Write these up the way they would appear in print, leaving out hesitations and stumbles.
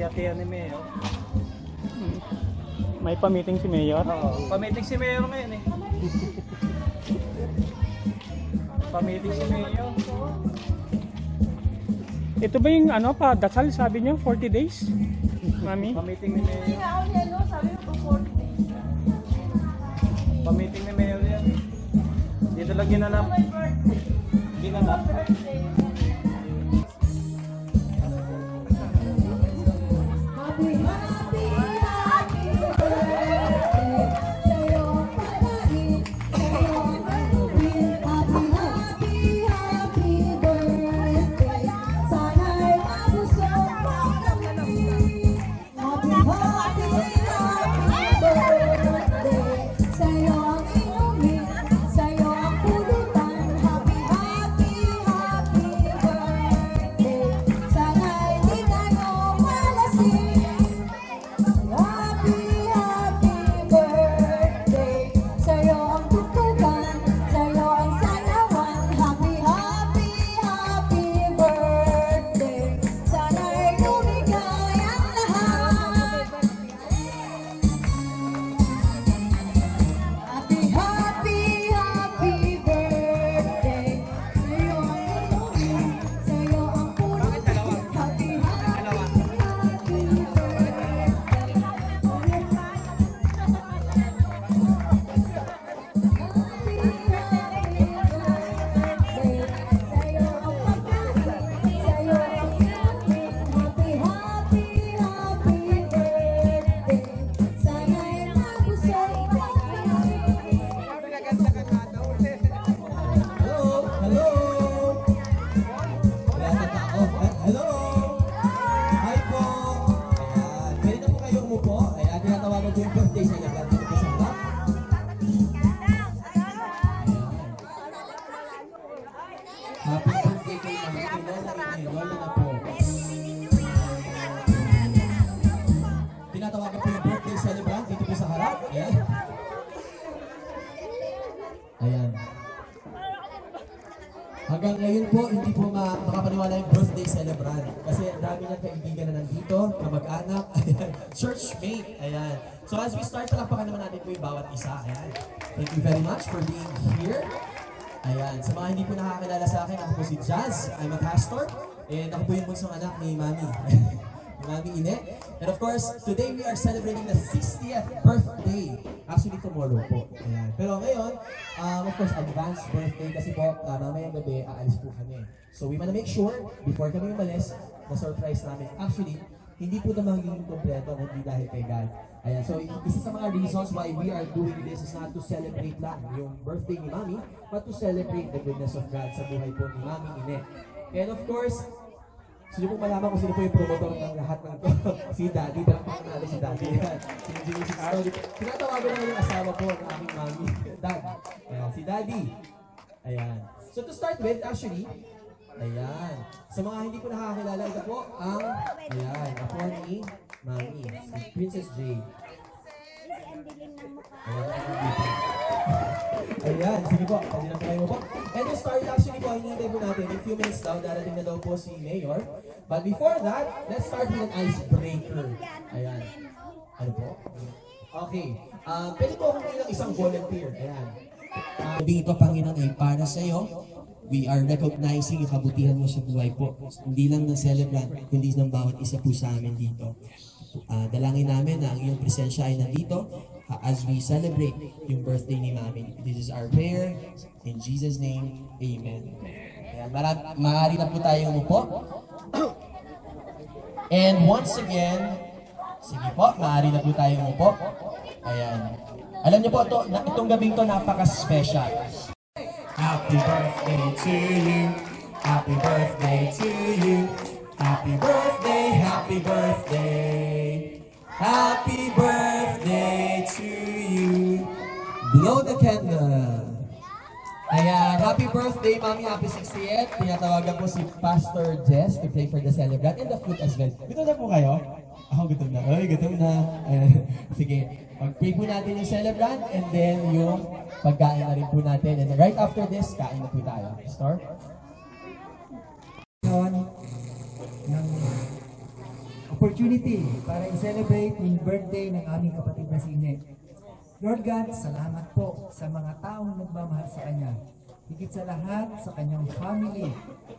hati-hatihan ni Mayor. May pa-meeting si Mayor? Oo, pa-meeting si Mayor ngayon eh. Pa-meeting si Mayor. Ito ba yung ano pa, dasal sabi niyo, 40 days? Mami? Pa-meeting ni Mayor. Sabi ko 40 days. Pa-meeting ni Mayor yan. Dito lang ginanap. Ginanap. Happy birthday kay Mami. Lola na po. Tinatawagan po yung birthday celebrant dito po sa harap. Ayan. Ayan. Hanggang ngayon po, hindi po makapaniwala yung birthday celebrant. Kasi ang dami niyang kaibigan na nandito, kamag-anak, ayan, churchmate, ayan. So as we start, palakpakan naman natin po yung bawat isa. Ayan. Thank you very much for being here. Ayan, sa mga hindi po nakakilala sa akin, ako po si Jazz. I'm a pastor. And ako po yung bunsong anak ni Mami. Mami Ine. And of course, today we are celebrating the 60th birthday. Actually, tomorrow po. Ayan. Pero ngayon, of course, advanced birthday kasi po, mamayang gabi, aalis po kami. So we wanna make sure, before kami umalis, na-surprise namin. Actually, hindi po na magiging kompleto kundi dahil kay God. Ayan, so isa sa mga reasons why we are doing this is not to celebrate lang yung birthday ni Mami, but to celebrate the goodness of God sa buhay po ni Mami Ine. And of course, sino po malaman kung sino po yung promotor ng lahat ng to? Si Daddy, talagang natin si Daddy. Si Genesis Story. Tinatawagan naman yung asawa po ng aking Mami. Dad. Ayan, si Daddy. Ayan. So to start with, actually, ayan. Sa mga hindi po nakakilala, ito po ang, ayan, ako ni Mami, si Princess J. Ayan, sige po, pwede na po kayo po. And to start, actually po, hinihintay po natin, in few minutes daw, darating na daw po si Mayor. But before that, let's start with an icebreaker. Ayan. Ano po? Okay. Pwede po akong bilang isang volunteer. Ayan. Ito, Panginoon, ay para sa iyo. We are recognizing yung kabutihan mo sa buhay po. Hindi lang ng celebrant, kundi ng bawat isa po sa amin dito. Dalangin namin na ang iyong presensya ay nandito as we celebrate yung birthday ni Mami. This is our prayer. In Jesus' name, Amen. Ayan, maaari na po tayong umupo. And once again, sige po, maaari na po tayong umupo. Ayan. Alam niyo po, itong gabing to napaka-special. Happy birthday to you. Happy birthday to you. Happy birthday, happy birthday. Happy birthday to you. Blow the candle. Ayan, happy birthday, Mami. Happy 60th. Tinatawagan po si Pastor Jess to pray for the celebrant and the food as well. Gutom na po kayo? Ako gutom na. Ay, gutom na. Sige, mag-pray po natin yung celebrant and then yung pagkain na rin po natin. And right after this, kain na po tayo. Start. Ng opportunity opportunity para i-celebrate yung birthday ng aming kapatid na si Ine. Lord God, salamat po sa mga taong nagmamahal sa Kanya. Higit sa lahat sa Kanyang family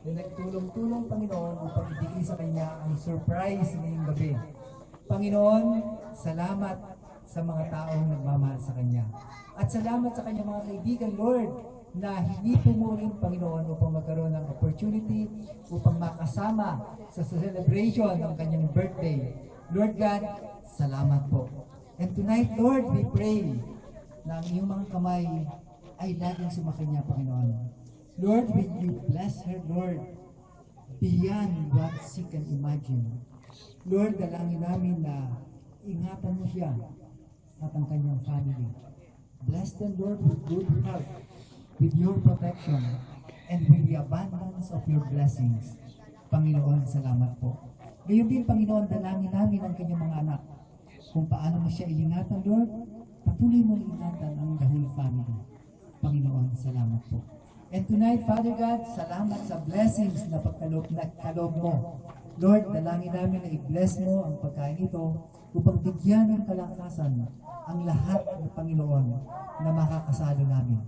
na nagtulong-tulong, Panginoon, upang ibigay sa Kanya ang surprise ngayong gabi. Panginoon, salamat sa mga taong nagmamahal sa Kanya. At salamat sa Kanyang mga kaibigan, Lord, na hindi pumuling, Panginoon, upang magkaroon ng opportunity upang makasama sa celebration ng Kanyang birthday. Lord God, salamat po. And tonight, Lord, we pray na ang iyong mga kamay ay laging sumakanya, Panginoon. Lord, will you bless her, Lord, beyond what she can imagine. Lord, dalangin namin na ingatan mo siya at ang kanyang family. Bless them, Lord, with good health, with your protection, and with the abundance of your blessings. Panginoon, salamat po. Ngayon din, Panginoon, dalangin namin ang kanyang mga anak. Kung paano mo siya ingatan, Lord, patuloy mo ingatan ang the whole family. Panginoon, salamat po. And tonight, Father God, salamat sa blessings na pagkaloob mo. Lord, dalangin namin na i-bless mo ang pagkain ito upang bigyan ng kalakasan ang lahat ng Panginoon na makakasalo namin.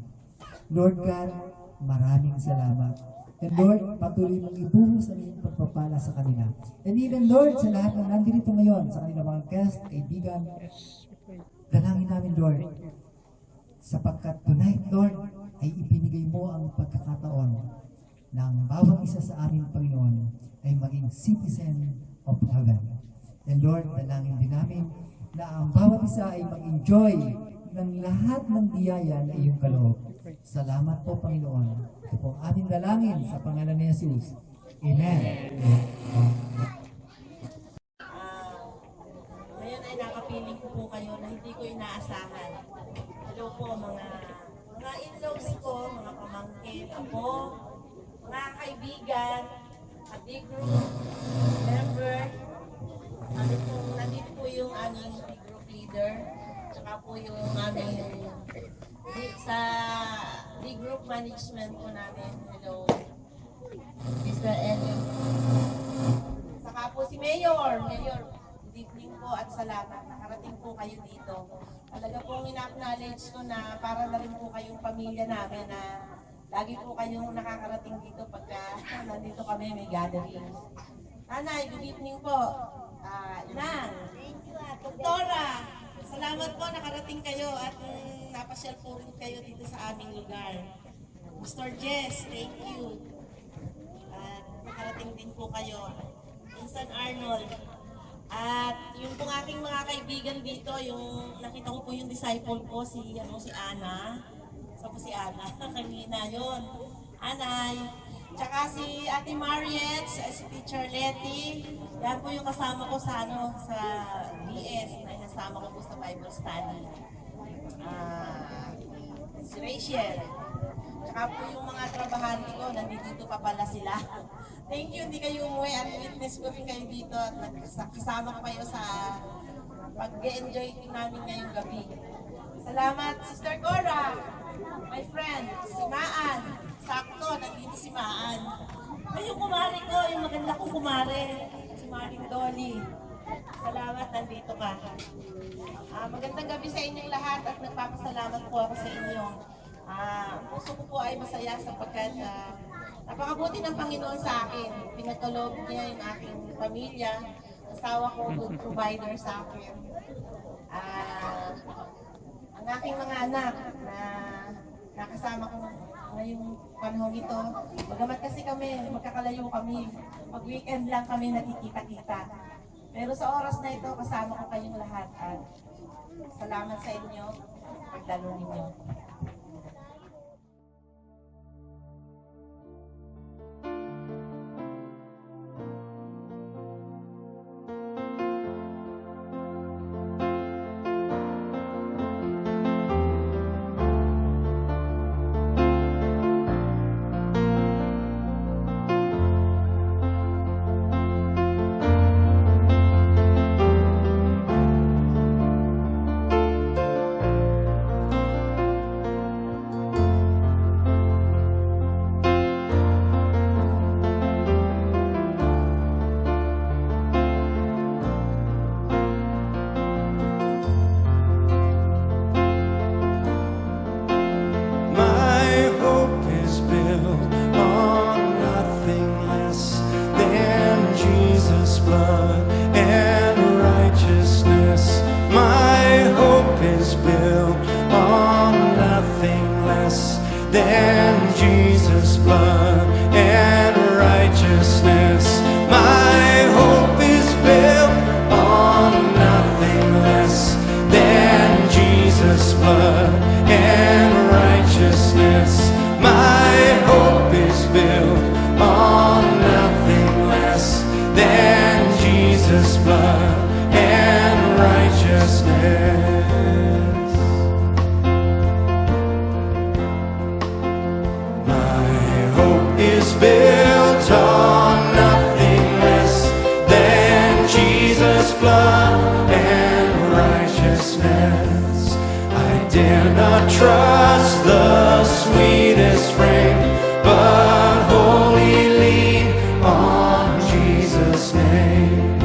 Lord God, maraming salamat. And Lord, patuloy mong ibuhos ang iyong pagpapala sa kanila. And even Lord, sa lahat ng nandito ngayon, sa kanilang mga guest, kaibigan, dalangin namin, Lord, sapagkat tonight, Lord, ay ibinigay mo ang pagkakataon na ang bawat isa sa amin, Panginoon, ay maging citizen of heaven. And Lord, dalangin din namin na ang bawat isa ay mag-enjoy ng lahat ng biyaya na iyong kaloob. Salamat po, Panginoon. Ito po ang aming dalangin sa pangalan ni Jesus. Amen. Ngayon ay nakapiling ko po kayo na hindi ko inaasahan. Hello po mga in-laws ko, mga pamangkin, apo, mga kaibigan, at big group member. Nandito po yung aming big group leader, tsaka po yung aming sa big group management po namin. Hello, Mr. Elliot. Saka po si Mayor. Mayor, good evening po at salamat. Nakarating po kayo dito. Talaga pong ina-acknowledge ko na para na rin po kayong pamilya namin na lagi po kayong nakakarating dito pagka nandito kami may gathering. Nanay, good evening po. Inang, Doktora, salamat po nakarating kayo at napasyal po rin kayo dito sa aming lugar. Mr. Jess, thank you. At nakarating din po kayo. Vincent Arnold. At yung pong aking mga kaibigan dito, yung nakita ko po yung disciple ko, si Ana. Sa po si Ana, kanina yun. Anay. Tsaka si Ate Mariette, si Teacher Letty. Yan po yung kasama ko sa BS na inasama ko po sa Bible study. Si Rachel. Tsaka po yung mga trabahante ko, nandito pa pala sila. Thank you, hindi kayo umuwi at witness ko rin kayo dito at kasama ko kayo sa pag-enjoy namin ngayong gabi. Salamat, Sister Cora, my friend, si Maan. Sakto, nandito si Maan. Ay, yung kumare ko, yung maganda kong kumare, si Maring Dolly. Salamat, nandito ka. Magandang gabi sa inyong lahat at nagpapasalamat po ako sa inyo. Ang puso ko po ay masaya sapagkat napakabuti ng Panginoon sa akin. Pinatulob niya yung aking pamilya. Asawa ko, good provider sa akin. Ang aking mga anak na nakasama ko ngayong panahon ito. Bagamat kasi kami, magkakalayo kami. Pag-weekend lang kami nakikita-kita. Pero sa oras na ito, kasama ko kayong lahat. At salamat sa inyo, pagdalo ninyo. Jesus' blood and righteousness. My hope is built on nothing less than Jesus' blood and righteousness. My hope is built on nothing less than Jesus' blood and righteousness. My hope is built on nothing less than Jesus' blood and righteousness. I dare not trust the sweetest frame, but wholly lean on Jesus' name.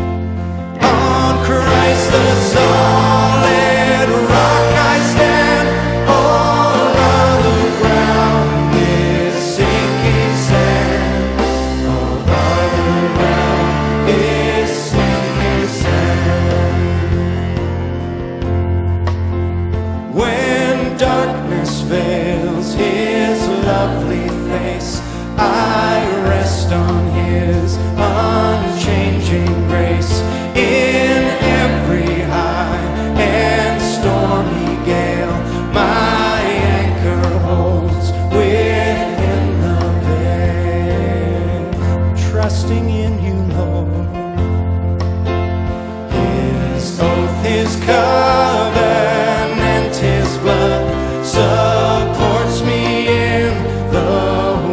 On Christ the solid rock I stand. All other ground is sinking sand. All other ground is sinking sand. When darkness veils his lovely face, I rest on his unchanging grace. In every high and stormy gale, my anchor holds within the veil. Trusting in you, Lord, his oath, his covenant, his blood supports me in the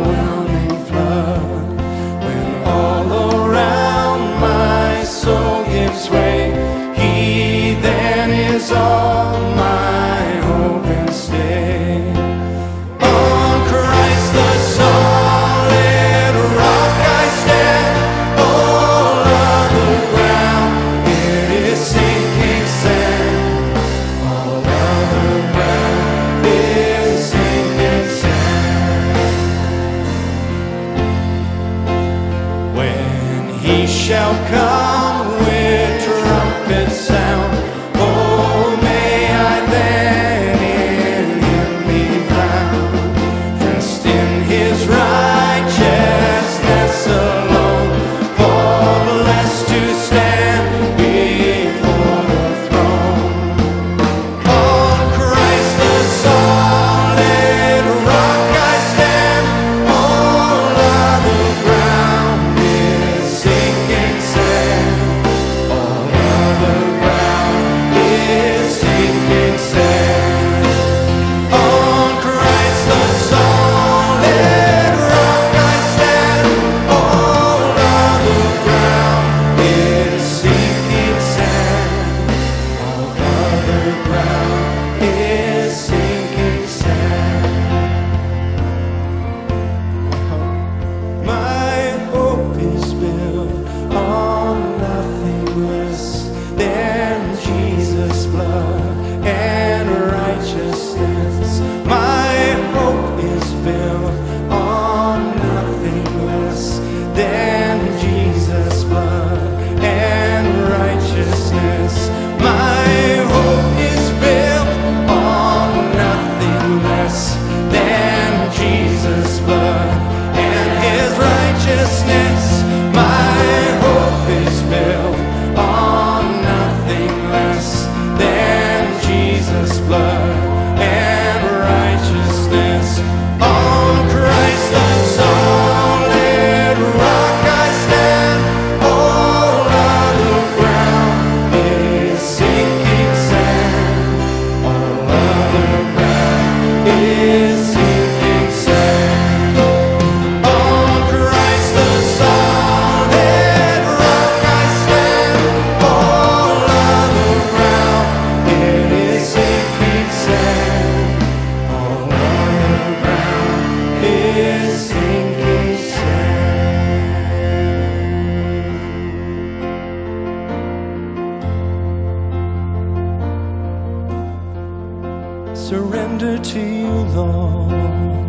whelming flood. When all around my soul gives way, he then is all my hope and stay. On Christ the solid rock I stand. All other ground, it is sinking sand. All other ground is sinking sand. When he shall come with trumpet sound, oh, may I then in him be found, dressed in his righteousness alone, for blessed to stand before the throne. On Christ the solid rock I stand. All other ground is sinking sand. All other ground is sinking sand. On Christ the solid rock I stand. All other ground is sinking sand. All other ground is sinking sand. My hope is built on nothing less than Jesus' blood and righteousness. My hope is built on nothing less than Jesus' blood and righteousness. My hope is built on nothing less than Jesus' blood and his righteousness. My hope is built on nothing less than Jesus' blood and righteousness. On Christ the solid rock I stand. All other ground is sinking sand. All other ground is sinking sand. On Christ the solid rock I stand. All other ground, it is sinking sand. All other ground is sinking sand. Surrender to you, Lord.